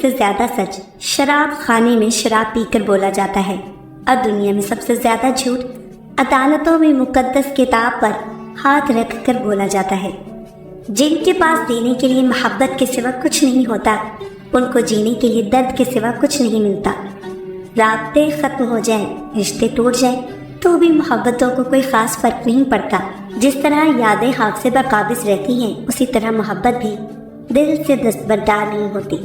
سے زیادہ سچ شراب خانے میں شراب پی کر بولا جاتا ہے، اور دنیا میں سب سے زیادہ جھوٹ عدالتوں میں مقدس کتاب پر ہاتھ رکھ کر بولا جاتا ہے۔ جن کے پاس دینے کے لیے محبت کے سوا کچھ نہیں ہوتا، ان کو جینے کے لیے درد کے سوا کچھ نہیں ملتا۔ رابطے ختم ہو جائیں، رشتے ٹوٹ جائیں تو بھی محبتوں کو کوئی خاص فرق نہیں پڑتا۔ جس طرح یادیں حافظے پر قابض رہتی ہیں، اسی طرح محبت بھی دل سے دستبردار نہیں ہوتی۔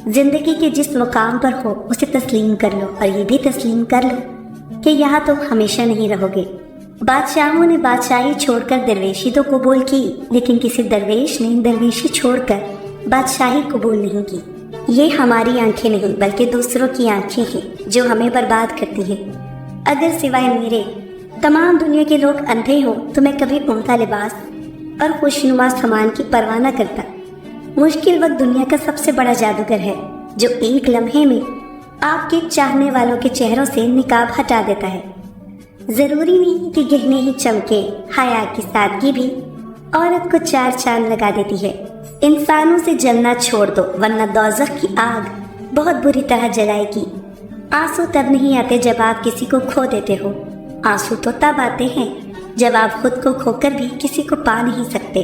زندگی کے جس مقام پر ہو اسے تسلیم کر لو، اور یہ بھی تسلیم کر لو کہ یہاں تم ہمیشہ نہیں رہو گے۔ بادشاہوں نے بادشاہی چھوڑ کر درویشی تو قبول کی، لیکن کسی درویش نے درویشی چھوڑ کر بادشاہی قبول نہیں کی۔ یہ ہماری آنکھیں نہیں بلکہ دوسروں کی آنکھیں ہیں جو ہمیں برباد کرتی ہیں۔ اگر سوائے میرے تمام دنیا کے لوگ اندھے ہوں تو میں کبھی عمدہ لباس اور خوشنما سامان کی پرواہ نہ کرتا۔ مشکل وقت دنیا کا سب سے بڑا جادوگر ہے جو ایک لمحے میں آپ کے چاہنے والوں کے چہروں سے نقاب ہٹا دیتا ہے۔ ضروری نہیں کہ گہنے ہی چمکے، حیا کی سادگی بھی عورت کو چار چاند لگا دیتی ہے۔ انسانوں سے جلنا چھوڑ دو، ورنہ دوزخ کی آگ بہت بری طرح جلائے گی۔ آنسو تب نہیں آتے جب آپ کسی کو کھو دیتے ہو، آنسو تو تب آتے ہیں جب آپ خود کو کھو کر بھی کسی کو پا نہیں سکتے۔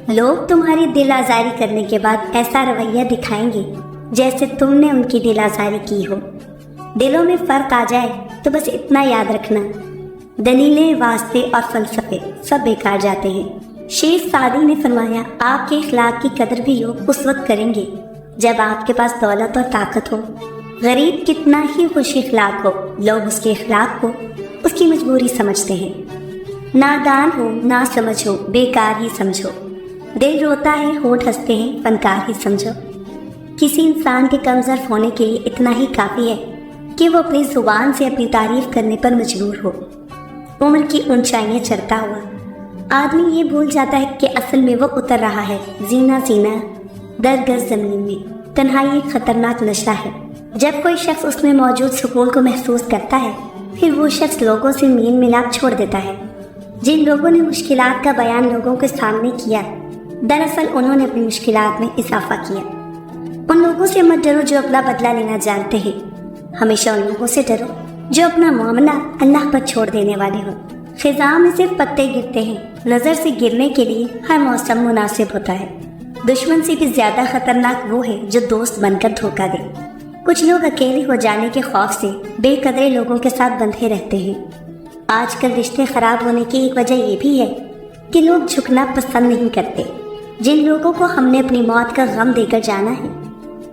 لوگ تمہاری دل آزاری کرنے کے بعد ایسا رویہ دکھائیں گے جیسے تم نے ان کی دل آزاری کی ہو۔ دلوں میں فرق آ جائے تو بس اتنا یاد رکھنا، دلیلیں، واسطے اور فلسفے سب بیکار جاتے ہیں۔ شیر سعدی نے فرمایا، آپ کے اخلاق کی قدر بھی لوگ اس وقت کریں گے جب آپ کے پاس دولت اور طاقت ہو۔ غریب کتنا ہی خوش اخلاق ہو، لوگ اس کے اخلاق کو اس کی مجبوری سمجھتے ہیں۔ نادان ہو، نہ سمجھ ہو، بیکار ہی سمجھو۔ دل روتا ہے، ہونٹ ہنستے ہیں، فنکار ہی سمجھو۔ کسی انسان کے کم ظرف ہونے کے لیے اتنا ہی کافی ہے کہ وہ اپنی زبان سے اپنی تعریف کرنے پر مجبور ہو۔ عمر کی اونچائیاں چڑھتا ہوا آدمی یہ بھول جاتا ہے کہ اصل میں وہ اتر رہا ہے زینہ زینہ درگز زمین میں۔ تنہائی ایک خطرناک نشہ ہے۔ جب کوئی شخص اس میں موجود سکون کو محسوس کرتا ہے، پھر وہ شخص لوگوں سے میل ملاپ چھوڑ دیتا ہے۔ جن لوگوں نے مشکلات کا بیان لوگوں کے سامنے کیا، دراصل انہوں نے اپنی مشکلات میں اضافہ کیا۔ ان لوگوں سے مت ڈرو جو اپنا بدلہ لینا جانتے ہیں، ہمیشہ ان لوگوں سے ڈرو جو اپنا معاملہ اللہ پر چھوڑ دینے والے ہوں۔ خزاں میں صرف پتے گرتے ہیں، نظر سے گرنے کے لیے ہر موسم مناسب ہوتا ہے۔ دشمن سے بھی زیادہ خطرناک وہ ہے جو دوست بن کر دھوکہ دے۔ کچھ لوگ اکیلے ہو جانے کے خوف سے بے قدرے لوگوں کے ساتھ بندھے رہتے ہیں۔ آج کل رشتے خراب ہونے کی ایک وجہ یہ بھی ہے کہ لوگ جھکنا پسند نہیں کرتے۔ جن لوگوں کو ہم نے اپنی موت کا غم دے کر جانا ہے،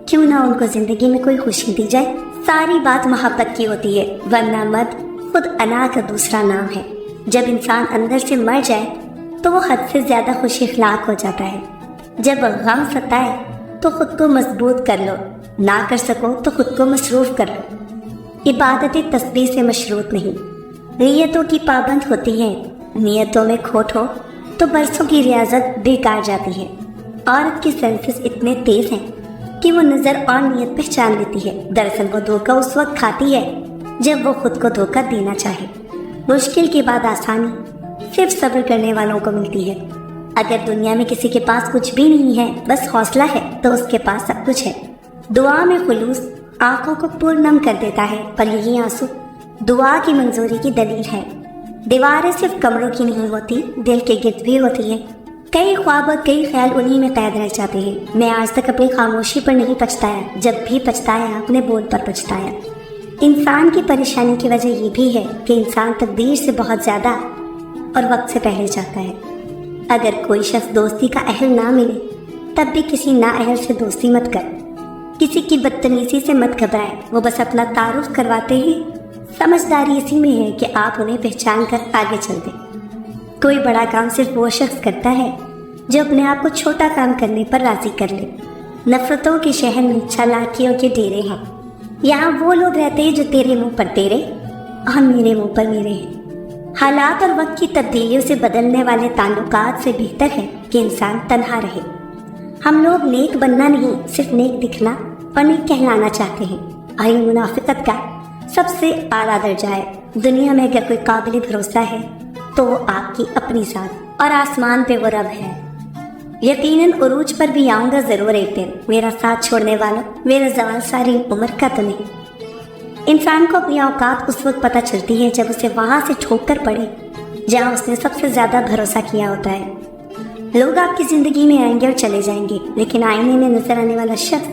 کیوں نہ ان کو زندگی میں کوئی خوشی دی جائے۔ ساری بات محبت کی ہوتی ہے، ورنہ مد خود انا کا دوسرا نام ہے۔ جب انسان اندر سے مر جائے تو وہ حد سے زیادہ خوش اخلاق ہو جاتا ہے۔ جب غم ستائے تو خود کو مضبوط کر لو، نہ کر سکو تو خود کو مصروف کر لو۔ عبادت تسبیح سے مشروط نہیں، نیتوں کی پابند ہوتی ہیں۔ نیتوں میں کھوٹ ہو تو برسوں کی ریاضت بیکار جاتی ہے۔ عورت کی سینسز اتنے تیز ہیں کہ وہ نظر اور نیت پہچان لیتی ہے۔ دراصل وہ دھوکہ اس وقت کھاتی ہے جب وہ خود کو دھوکہ دینا چاہے۔ مشکل کے بعد آسانی صرف صبر کرنے والوں کو ملتی ہے۔ اگر دنیا میں کسی کے پاس کچھ بھی نہیں ہے، بس حوصلہ ہے، تو اس کے پاس سب کچھ ہے۔ دعا میں خلوص آنکھوں کو پرنم کر دیتا ہے، پر یہی آنسو دعا کی منظوری کی دلیل ہے۔ دیواریں صرف کمروں کی نہیں ہوتی، دل کے گرد بھی ہوتی ہیں۔ کئی خواب اور کئی خیال انہی میں قید رہ جاتے ہیں۔ میں آج تک اپنی خاموشی پر نہیں پچھتایا، جب بھی پچھتایا اپنے بول پر پچھتایا۔ انسان کی پریشانی کی وجہ یہ بھی ہے کہ انسان تقدیر سے بہت زیادہ اور وقت سے پہلے چاہتا ہے۔ اگر کوئی شخص دوستی کا اہل نہ ملے، تب بھی کسی نااہل سے دوستی مت کر۔ کسی کی بدتمیزی سے مت گھبرائے، وہ بس اپنا تعارف کرواتے ہیں۔ سمجھداری اسی میں ہے کہ آپ انہیں پہچان کر آگے چل دیں۔ کوئی بڑا کام صرف وہ شخص کرتا ہے جو اپنے آپ کو چھوٹا کام کرنے پر راضی کر لے۔ نفرتوں کے شہر میں چالاکیوں کے ڈیرے ہیں۔ یہاں وہ لوگ رہتے ہیں جو تیرے منہ پر تیرے اور میرے منہ پر میرے ہیں۔ حالات اور وقت کی تبدیلیوں سے بدلنے والے تعلقات سے بہتر ہے کہ انسان تنہا رہے۔ ہم لوگ نیک بننا نہیں، صرف نیک دکھنا اور نیک کہلانا چاہتے ہیں، اور یہ منافقت کا سب سے اعلیٰ درجہ ہے۔ دنیا میں اگر کوئی قابل بھروسہ ہے تو وہ آپ کی اپنی ذات اور آسمان پہ وہ رب ہے۔ یقیناً عروج پر بھی آؤں گا ضرور ایک دن، میرا ساتھ چھوڑنے والوں، میرا زوال ساری عمر کا تو نہیں۔ انسان کو اپنی اوقات اس وقت پتہ چلتی ہے جب اسے وہاں سے ٹھوک کر پڑے جہاں اس نے سب سے زیادہ بھروسہ کیا ہوتا ہے۔ لوگ آپ کی زندگی میں آئیں گے اور چلے جائیں گے، لیکن آئینے میں نظر آنے والا شخص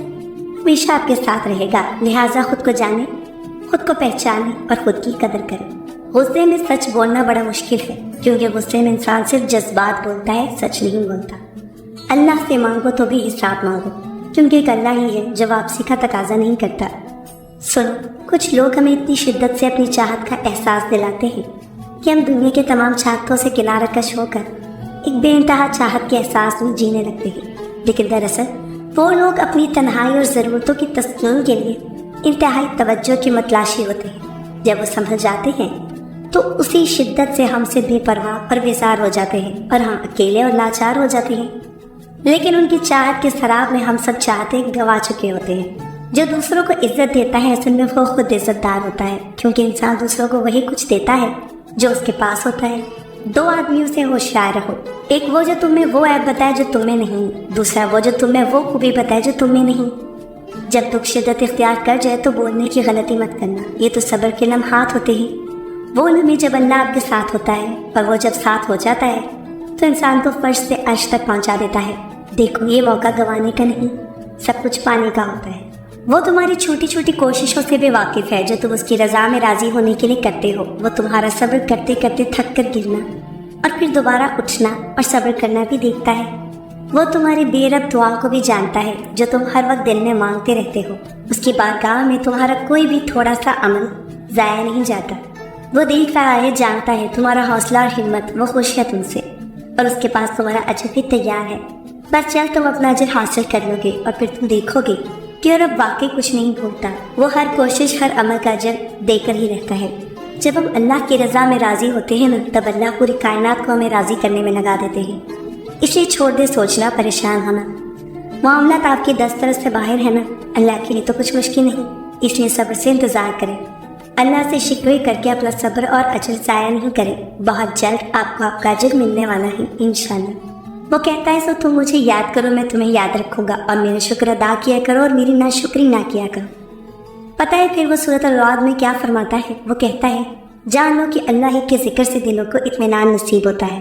ہمیشہ آپ کے ساتھ رہے گا۔ لہٰذا خود کو جانے، خود کو پہچانے اور خود کی قدر کریں۔ غصے میں سچ بولنا بڑا مشکل ہے، کیونکہ غصے میں انسان صرف جذبات بولتا ہے، سچ نہیں بولتا۔ اللہ سے مانگو تو بھی حساب مانگو، کیونکہ ایک اللہ ہی ہے جو واپسی کا تقاضا نہیں کرتا۔ سنو، کچھ لوگ ہمیں اتنی شدت سے اپنی چاہت کا احساس دلاتے ہیں کہ ہم دنیا کے تمام چاہتوں سے کنارہ کش ہو کر ایک بے انتہا چاہت کے احساس میں جینے لگتے ہیں، لیکن دراصل وہ لوگ اپنی تنہائی اور ضرورتوں کی تسکین کے لیے انتہائی توجہ کی متلاشی ہوتے ہیں۔ جب وہ سنبھل جاتے ہیں تو اسی شدت سے ہم سے بے پرواہ اور بیزار ہو جاتے ہیں، اور ہم اکیلے اور لاچار ہو جاتے ہیں۔ لیکن ان کی چاہت کے سراب میں ہم سب چاہتے گوا چکے ہوتے ہیں۔ جو دوسروں کو عزت دیتا ہے اصل میں وہ خود عزت دار ہوتا ہے، کیونکہ انسان دوسروں کو وہی کچھ دیتا ہے جو اس کے پاس ہوتا ہے۔ دو آدمیوں سے ہوشیار رہو، ایک وہ جو تمہیں وہ عیب بتائے جو تمہیں نہیں، دوسرا وہ جو تمہیں وہ خوبی بتائے جو تمہیں نہیں۔ جب دکھ شدت اختیار کر جائے تو بولنے کی غلطی مت کرنا، یہ تو صبر کے لمحات ہوتے ہیں، وہ لمحے جب اللہ آپ کے ساتھ ہوتا ہے، اور وہ جب ساتھ ہو جاتا ہے تو انسان کو فرش سے عرش تک پہنچا دیتا ہے۔ دیکھو، یہ موقع گنوانے کا نہیں، سب کچھ پانے کا ہوتا ہے۔ وہ تمہاری چھوٹی چھوٹی کوششوں سے بھی واقف ہے جو تم اس کی رضا میں راضی ہونے کے لیے کرتے ہو۔ وہ تمہارا صبر کرتے کرتے تھک کر گرنا اور پھر دوبارہ اٹھنا اور صبر کرنا بھی دیکھتا ہے۔ وہ تمہاری بے رب دعا کو بھی جانتا ہے جو تم ہر وقت دل میں مانگتے رہتے ہو۔ اس کی بارگاہ میں تمہارا کوئی بھی تھوڑا سا عمل ضائع نہیں جاتا۔ وہ دیکھ رہا ہے، جانتا ہے تمہارا حوصلہ اور ہمت، وہ خوش ہے تم سے، اور اس کے پاس تمہارا اجر بھی تیار ہے۔ بس جلد تم اپنا اجر حاصل کر لو گے، اور پھر تم دیکھو گے کہ رب واقعی کچھ نہیں بھولتا۔ وہ ہر کوشش، ہر عمل کا اجر دے کر ہی رہتا ہے۔ جب ہم اللہ کی رضا میں راضی ہوتے ہیں نا، تب اللہ پوری کائنات کو ہمیں راضی کرنے میں لگا دیتے ہیں۔ اس لیے چھوڑ دے سوچنا، پریشان ہونا۔ معاملات آپ کی دسترس سے باہر ہے نا، اللہ کے لیے تو کچھ مشکل نہیں، اس لیے صبر سے انتظار کریں۔ اللہ سے شکوے کر کے اپنا صبر اور اجر ضائع نہیں کریں، بہت جلد آپ کو آپ کا اجر ملنے والا ہے انشاءاللہ۔ وہ کہتا ہے سو تم مجھے یاد کرو، میں تمہیں یاد رکھوں گا، اور میرا شکر ادا کیا کرو اور میری ناشکری نہ کیا کرو۔ پتہ ہے پھر وہ سورۃ الرعد میں کیا فرماتا ہے؟ وہ کہتا ہے جان لو کہ اللہ ہی کے ذکر سے دلوں کو اطمینان نصیب ہوتا ہے۔